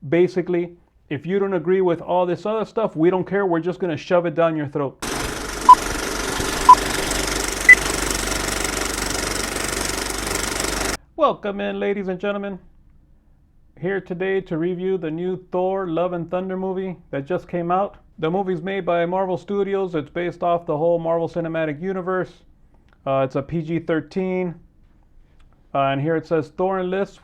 Basically, if you don't agree with all this other stuff, we don't care. We're just going to shove it down your throat. Welcome in, ladies and gentlemen. Here today to review the new Thor Love and Thunder movie that just came out. The movie's made by Marvel Studios. It's based off the whole Marvel Cinematic Universe. It's a PG-13. And here it says, Thor enlists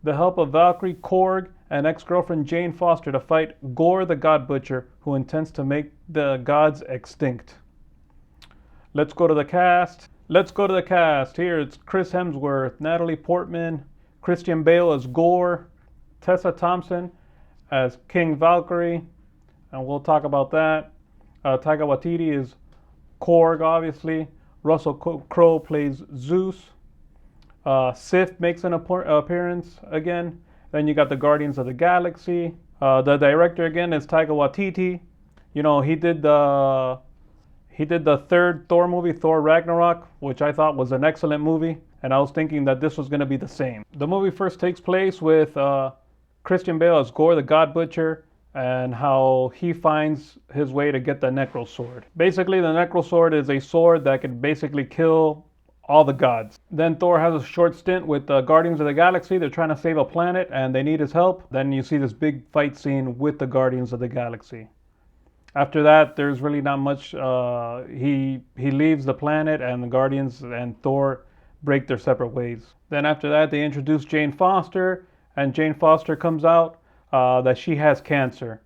the help of Valkyrie, Korg, and ex-girlfriend Jane Foster to fight Gorr the God Butcher, who intends to make the gods extinct. Let's go to the cast. Here it's Chris Hemsworth, Natalie Portman, Christian Bale as Gorr, Tessa Thompson as King Valkyrie, and we'll talk about that. Taika Waititi is Korg, obviously. Russell Crowe plays Zeus. Sif makes an appearance again. Then you got the Guardians of the Galaxy. The director again is Taika Waititi. You know, he did the third Thor movie, Thor Ragnarok, which I thought was an excellent movie, and I was thinking that this was going to be the same. The movie first takes place with Christian Bale as Gorr the God Butcher, and how he finds his way to get the Necro Sword. Basically, the Necro Sword is a sword that can basically kill all the gods. Then Thor has a short stint with the Guardians of the Galaxy. They're trying to save a planet and they need his help. Then you see this big fight scene with the Guardians of the Galaxy. After that, there's really not much. He leaves the planet and the Guardians and Thor break their separate ways. Then after that, they introduce Jane Foster, and Jane Foster comes out that she has cancer.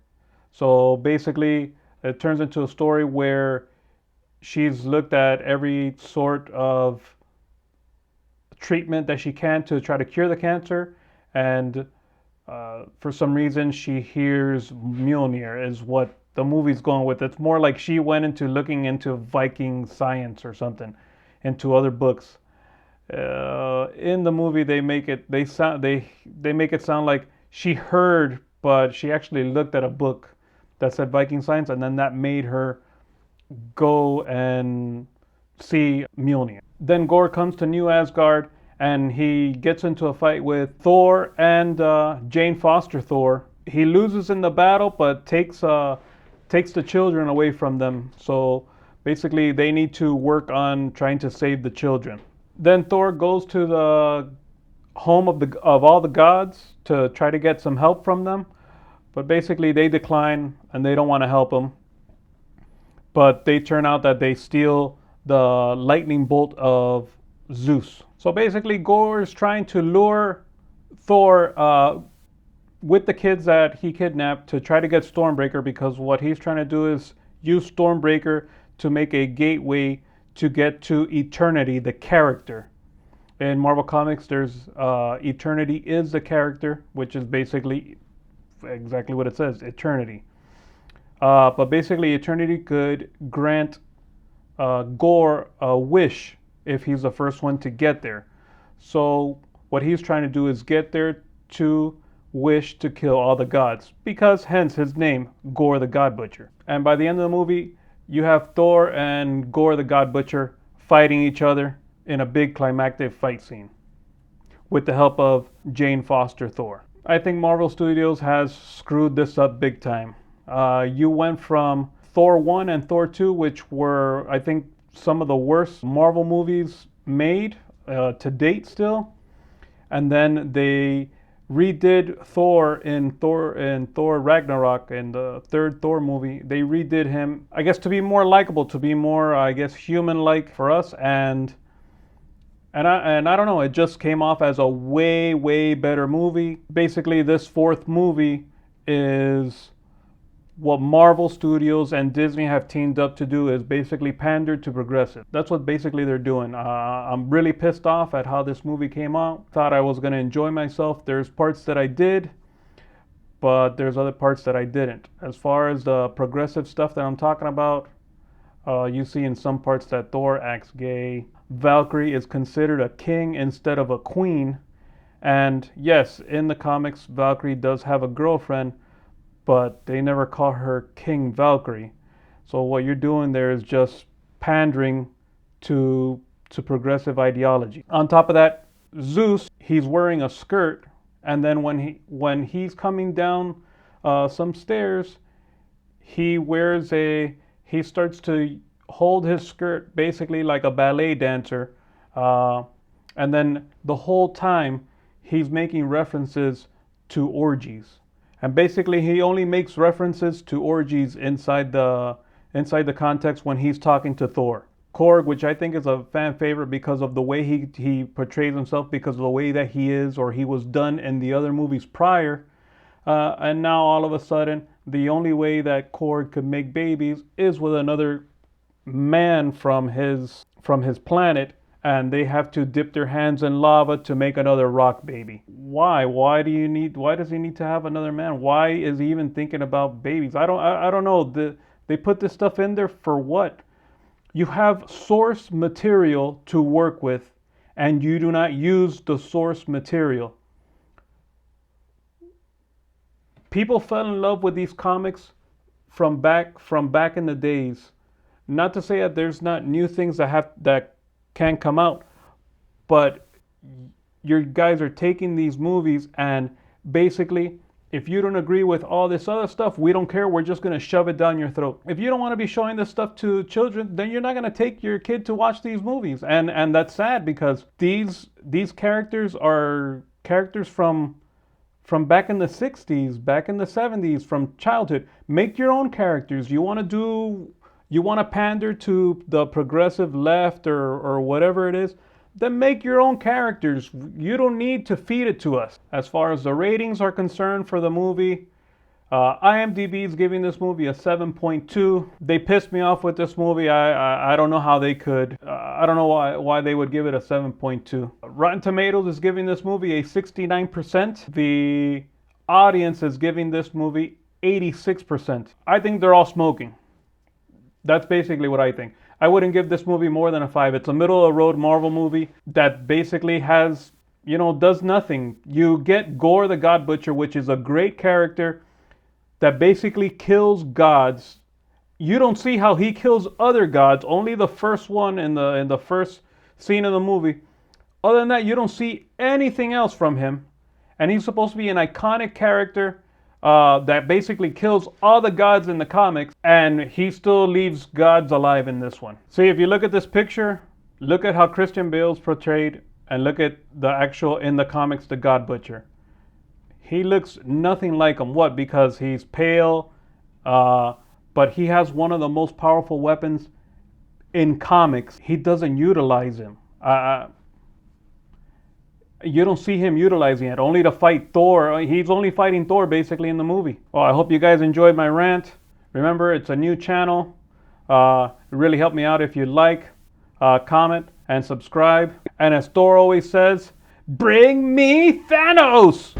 So basically, it turns into a story where she's looked at every sort of treatment that she can to try to cure the cancer, and for some reason she hears Mjolnir is what the movie's going with. It's more like she went into looking into Viking science or something, into other books. In the movie, they make it sound like she heard, but she actually looked at a book that said Viking science, and then that made her go and see Mjolnir. Then Gorr comes to New Asgard, and he gets into a fight with Thor and Jane Foster Thor. He loses in the battle, but takes the children away from them. So basically, they need to work on trying to save the children. Then Thor goes to the home of all the gods to try to get some help from them, but basically they decline and they don't want to help him. But they turn out that they steal the lightning bolt of Zeus. So basically, Gorr is trying to lure Thor with the kids that he kidnapped to try to get Stormbreaker, because what he's trying to do is use Stormbreaker to make a gateway to get to Eternity, the character. In Marvel Comics, there's Eternity is the character, which is basically exactly what it says, Eternity. But basically, Eternity could grant Gorr a wish if he's the first one to get there. So what he's trying to do is get there to wish to kill all the gods, because hence his name, Gorr the God Butcher. And by the end of the movie, you have Thor and Gorr the God Butcher fighting each other in a big climactic fight scene with the help of Jane Foster Thor. I think Marvel Studios has screwed this up big time. You went from Thor 1 and Thor 2, which were, I think, some of the worst Marvel movies made to date still. And then they redid Thor in Thor Ragnarok, in the third Thor movie. They redid him, I guess, to be more likable, to be more, I guess, human-like for us. And I don't know, it just came off as a way better movie. Basically, this fourth movie is what Marvel Studios and Disney have teamed up to do, is basically pander to progressive. That's what basically they're doing. I'm really pissed off at how this movie came out. Thought I was going to enjoy myself. There's parts that I did, but there's other parts that I didn't. As far as the progressive stuff that I'm talking about, you see in some parts that Thor acts gay. Valkyrie is considered a king instead of a queen. And yes, in the comics, Valkyrie does have a girlfriend, but they never call her King Valkyrie. So what you're doing there is just pandering to progressive ideology. On top of that, Zeus, he's wearing a skirt, And then when he's coming down some stairs, he starts to hold his skirt basically like a ballet dancer, and then the whole time he's making references to orgies. And basically he only makes references to orgies inside the context when he's talking to Thor. Korg, which I think is a fan favorite because of the way he portrays himself, because of the way that he is or he was done in the other movies prior. And now all of a sudden, the only way that Korg could make babies is with another man from his planet, and they have to dip their hands in lava to make another rock baby. Why? Why does he need to have another man? Why is he even thinking about babies? I don't know. They put this stuff in there for what? You have source material to work with, and you do not use the source material. People fell in love with these comics from back in the days. Not to say that there's not new things that can come out, but your guys are taking these movies and basically, if you don't agree with all this other stuff, we don't care. We're just going to shove it down your throat. If you don't want to be showing this stuff to children, then you're not going to take your kid to watch these movies. And that's sad, because these characters are characters from back in the 60s, back in the 70s, from childhood. Make your own characters. You want to pander to the progressive left or whatever it is, then make your own characters. You don't need to feed it to us. As far as the ratings are concerned for the movie, IMDb is giving this movie a 7.2. They pissed me off with this movie. I don't know how they could. I don't know why they would give it a 7.2. Rotten Tomatoes is giving this movie a 69%. The audience is giving this movie 86%. I think they're all smoking. That's basically what I think. I wouldn't give this movie more than a 5. It's a middle of the road Marvel movie that basically does nothing. You get Gore the God Butcher, which is a great character that basically kills gods. You don't see how he kills other gods, only the first one in the first scene of the movie. Other than that, you don't see anything else from him. And he's supposed to be an iconic character that basically kills all the gods in the comics, and he still leaves gods alive in this one. See, if you look at this picture, look at how Christian Bale's portrayed, and look at the actual, in the comics, the God Butcher. He looks nothing like him. What? Because he's pale, but he has one of the most powerful weapons in comics. He doesn't utilize him. You don't see him utilizing it, only to fight Thor. He's only fighting Thor basically in the movie. Well, I hope you guys enjoyed my rant. Remember, it's a new channel. It really helped me out if you like, comment, and subscribe. And as Thor always says, bring me Thanos!